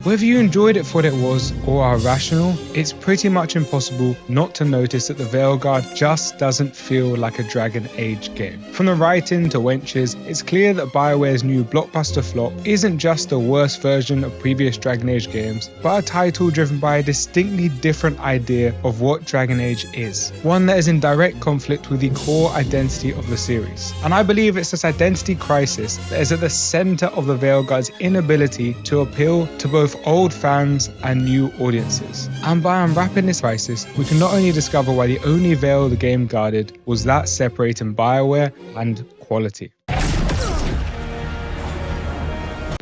Whether you enjoyed it for what it was or are rational, it's pretty much impossible not to notice that the Veilguard just doesn't feel like a Dragon Age game. From the writing to wenches, it's clear that BioWare's new blockbuster flop isn't just a worse version of previous Dragon Age games, but a title driven by a distinctly different idea of what Dragon Age is. One that is in direct conflict with the core identity of the series. And I believe it's this identity crisis that is at the center of the Veilguard's inability to appeal to both old fans and new audiences. And by unwrapping this crisis, we can not only discover why the only veil the game guarded was that separating BioWare and quality, but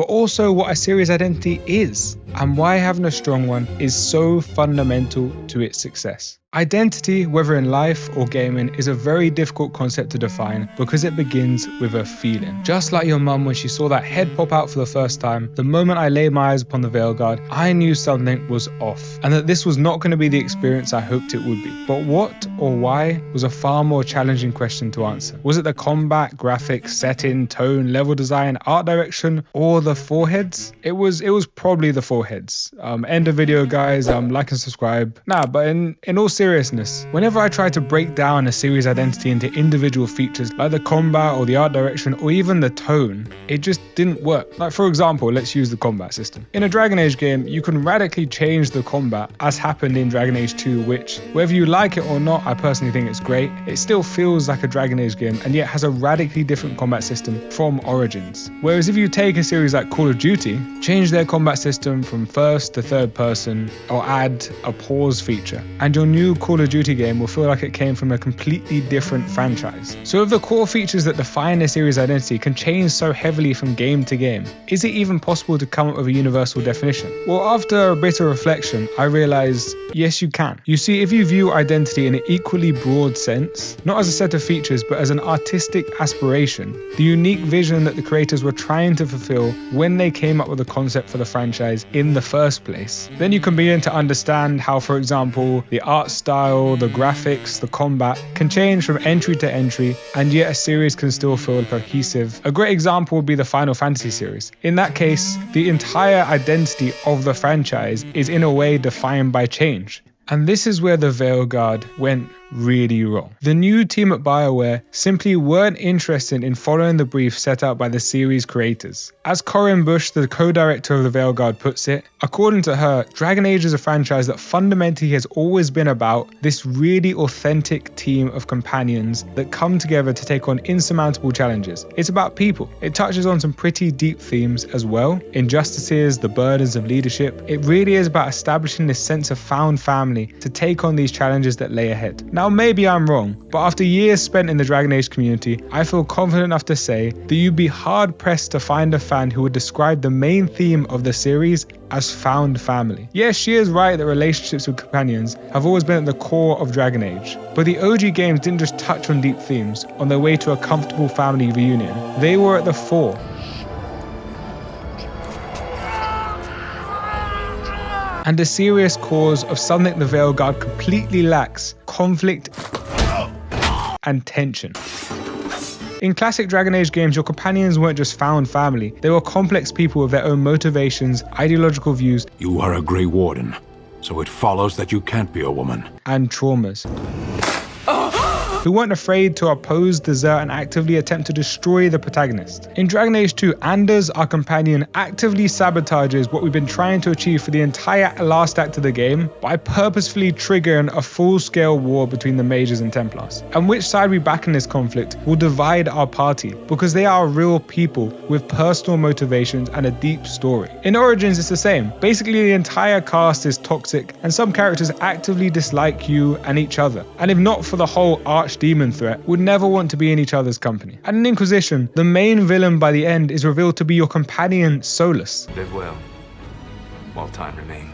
also what a series identity is and why having a strong one is so fundamental to its success. Identity, whether in life or gaming, is a very difficult concept to define because it begins with a feeling. Just like your mum when she saw that head pop out for the first time, the moment I laid my eyes upon the Veilguard, I knew something was off and that this was not going to be the experience I hoped it would be. But what or why was a far more challenging question to answer. Was it the combat, graphics, setting, tone, level design, art direction, or the foreheads? It was probably the foreheads. End of video, guys. Like and subscribe. But in all seriousness, whenever I try to break down a series identity into individual features like the combat or the art direction or even the tone, it just didn't work. Like, for example, let's use the combat system. In a Dragon Age game, you can radically change the combat, as happened in Dragon Age 2, which, whether you like it or not, I personally think it's great. It still feels like a Dragon Age game and yet has a radically different combat system from Origins. Whereas if you take a series like Call of Duty, change their combat system from first to third person or add a pause feature, and your new Call of Duty game will feel like it came from a completely different franchise. So if the core features that define a series identity can change so heavily from game to game, is it even possible to come up with a universal definition? Well, after a bit of reflection, I realized, yes, you can. You see, if you view identity in an equally broad sense, not as a set of features, but as an artistic aspiration, the unique vision that the creators were trying to fulfill when they came up with the concept for the franchise in the first place, then you can begin to understand how, for example, the art style, the graphics, the combat can change from entry to entry, and yet a series can still feel cohesive. A great example would be the Final Fantasy series. In that case, the entire identity of the franchise is in a way defined by change. And this is where the Veilguard went really wrong. The new team at BioWare simply weren't interested in following the brief set out by the series creators. As Corinne Bush, the co-director of the Veilguard, puts it, according to her, Dragon Age is a franchise that fundamentally has always been about this really authentic team of companions that come together to take on insurmountable challenges. It's about people. It touches on some pretty deep themes as well. Injustices, the burdens of leadership. It really is about establishing this sense of found family to take on these challenges that lay ahead. Now, maybe I'm wrong, but after years spent in the Dragon Age community, I feel confident enough to say that you'd be hard-pressed to find a fan who would describe the main theme of the series as found family. Yes, she is right that relationships with companions have always been at the core of Dragon Age, but the OG games didn't just touch on deep themes on their way to a comfortable family reunion. They were at the fore. And a serious cause of something the Veilguard completely lacks: conflict and tension. In classic Dragon Age games, your companions weren't just found family, they were complex people with their own motivations, ideological views. You are a Grey Warden, so it follows that you can't be a woman. And traumas. Who weren't afraid to oppose, desert, and actively attempt to destroy the protagonist. In Dragon Age 2, Anders, our companion, actively sabotages what we've been trying to achieve for the entire last act of the game by purposefully triggering a full-scale war between the Mages and Templars. And which side we back in this conflict will divide our party, because they are real people with personal motivations and a deep story. In Origins, it's the same. Basically, the entire cast is toxic, and some characters actively dislike you and each other. And if not for the whole archdemon threat, would never want to be in each other's company. And in Inquisition, the main villain by the end is revealed to be your companion Solus. Live well, while time remains.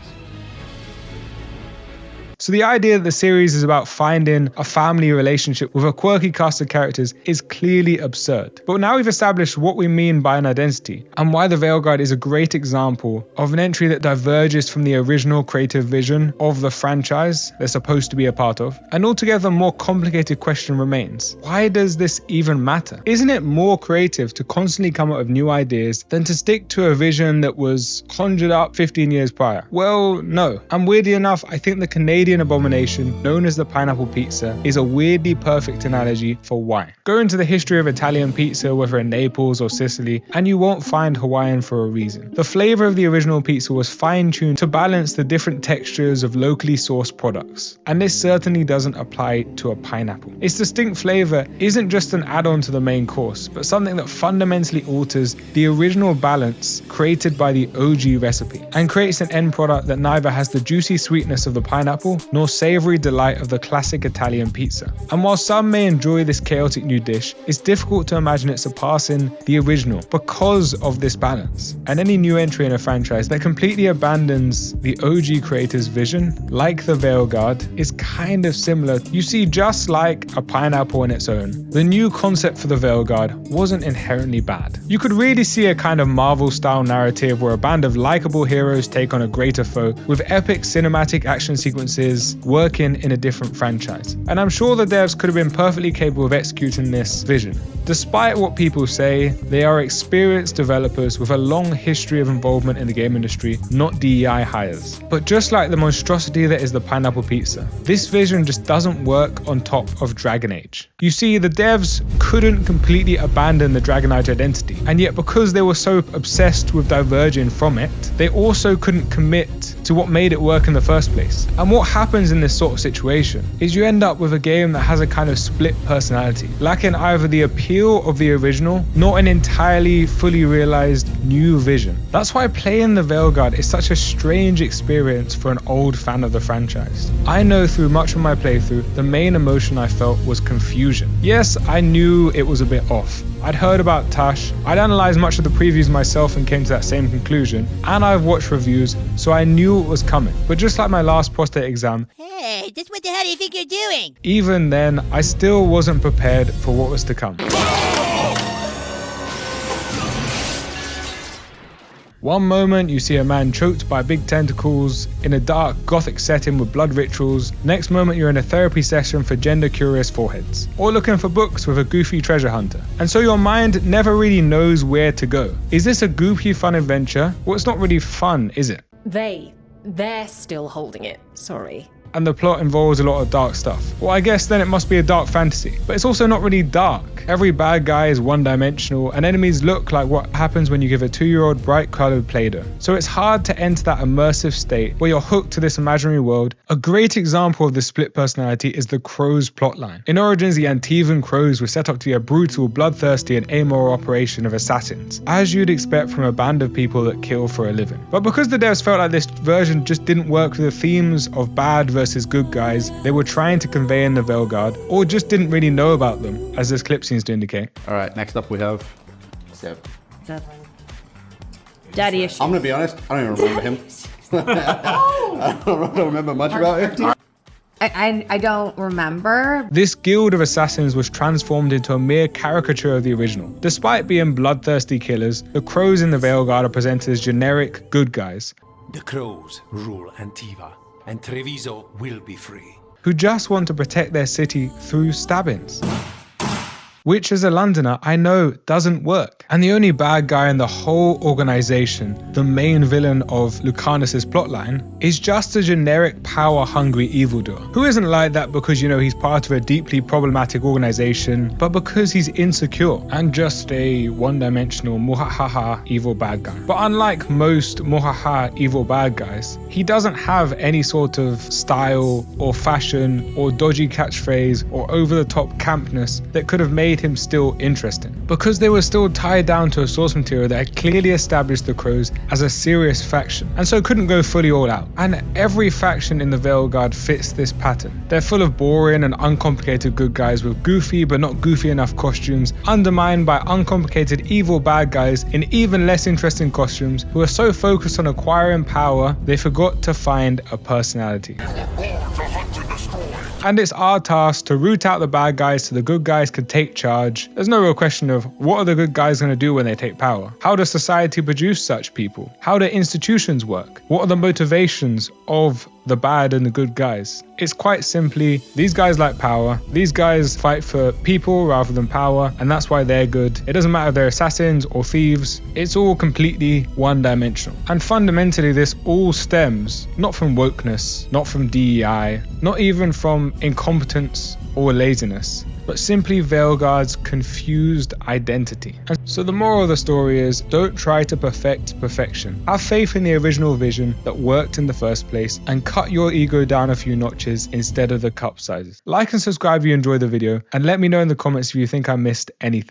So the idea that the series is about finding a family relationship with a quirky cast of characters is clearly absurd. But now we've established what we mean by an identity, and why the Veilguard is a great example of an entry that diverges from the original creative vision of the franchise they're supposed to be a part of. An altogether more complicated question remains: why does this even matter? Isn't it more creative to constantly come up with new ideas than to stick to a vision that was conjured up 15 years prior? Well, no. And weirdly enough, I think the Canadian abomination known as the pineapple pizza is a weirdly perfect analogy for why. Go into the history of Italian pizza, whether in Naples or Sicily, and you won't find Hawaiian for a reason. The flavor of the original pizza was fine-tuned to balance the different textures of locally sourced products, and this certainly doesn't apply to a pineapple. Its distinct flavor isn't just an add-on to the main course, but something that fundamentally alters the original balance created by the OG recipe, and creates an end product that neither has the juicy sweetness of the pineapple nor savory delight of the classic Italian pizza. And while some may enjoy this chaotic new dish, it's difficult to imagine it surpassing the original because of this balance. And any new entry in a franchise that completely abandons the OG creator's vision, like the Veilguard, is kind of similar. You see, just like a pineapple on its own, the new concept for the Veilguard wasn't inherently bad. You could really see a kind of Marvel-style narrative where a band of likable heroes take on a greater foe, with epic cinematic action sequences working in a different franchise. And I'm sure the devs could have been perfectly capable of executing this vision. Despite what people say, they are experienced developers with a long history of involvement in the game industry, not DEI hires. But just like the monstrosity that is the pineapple pizza, this vision just doesn't work on top of Dragon Age. You see, the devs couldn't completely abandon the Dragon Age identity, and yet because they were so obsessed with diverging from it, they also couldn't commit to what made it work in the first place. And what happens in this sort of situation is you end up with a game that has a kind of split personality, lacking either the appeal of the original, nor an entirely fully realized new vision. That's why playing the Veilguard is such a strange experience for an old fan of the franchise. I know through much of my playthrough, the main emotion I felt was confusion. Yes, I knew it was a bit off. I'd heard about Tash, I'd analysed much of the previews myself and came to that same conclusion, and I've watched reviews, so I knew it was coming. But just like my last prostate exam, hey, just what the hell do you think you're doing? Even then, I still wasn't prepared for what was to come. One moment you see a man choked by big tentacles in a dark gothic setting with blood rituals. Next moment you're in a therapy session for gender curious foreheads, or looking for books with a goofy treasure hunter. And so your mind never really knows where to go. Is this a goofy fun adventure? Well, it's not really fun, is it? They're still holding it, sorry. And the plot involves a lot of dark stuff. Well, I guess then it must be a dark fantasy. But it's also not really dark. Every bad guy is one-dimensional, and enemies look like what happens when you give a 2-year-old bright-colored Play-Doh. So it's hard to enter that immersive state where you're hooked to this imaginary world. A great example of this split personality is the Crows plotline. In Origins, the Antivan Crows were set up to be a brutal, bloodthirsty, and amoral operation of assassins, as you'd expect from a band of people that kill for a living. But because the devs felt like this version just didn't work with the themes of bad versus good guys they were trying to convey in the Veilguard, or just didn't really know about them, as this clip seems to indicate. All right, next up we have Seb. Daddy issues. I'm gonna be honest, I don't even remember him. I don't remember much about him. I don't remember. This guild of assassins was transformed into a mere caricature of the original. Despite being bloodthirsty killers, the Crows in the Veilguard are presented as generic good guys. The Crows rule Antiva, and Treviso will be free. Who just want to protect their city through stabbings. Which, as a Londoner, I know doesn't work. And the only bad guy in the whole organization, the main villain of Lucanus's plotline, is just a generic power-hungry evildoer, who isn't like that because, you know, he's part of a deeply problematic organization, but because he's insecure and just a one-dimensional muhahaha evil bad guy. But unlike most muhaha evil bad guys, he doesn't have any sort of style or fashion or dodgy catchphrase or over-the-top campness that could have made made him still interesting. Because they were still tied down to a source material that had clearly established the Crows as a serious faction, and so couldn't go fully all out. And every faction in the Veilguard fits this pattern. They're full of boring and uncomplicated good guys with goofy but not goofy enough costumes, undermined by uncomplicated evil bad guys in even less interesting costumes who are so focused on acquiring power they forgot to find a personality. And it's our task to root out the bad guys so the good guys can take charge. There's no real question of what are the good guys going to do when they take power? How does society produce such people? How do institutions work? What are the motivations of the bad and the good guys? It's quite simply, these guys like power, these guys fight for people rather than power, and that's why they're good. It doesn't matter if they're assassins or thieves, it's all completely one-dimensional. And fundamentally this all stems not from wokeness, not from DEI, not even from incompetence or laziness, but simply Veilguard's confused identity. And so the moral of the story is, don't try to perfect perfection. Have faith in the original vision that worked in the first place and cut your ego down a few notches instead of the cup sizes. Like and subscribe if you enjoyed the video, and let me know in the comments if you think I missed anything.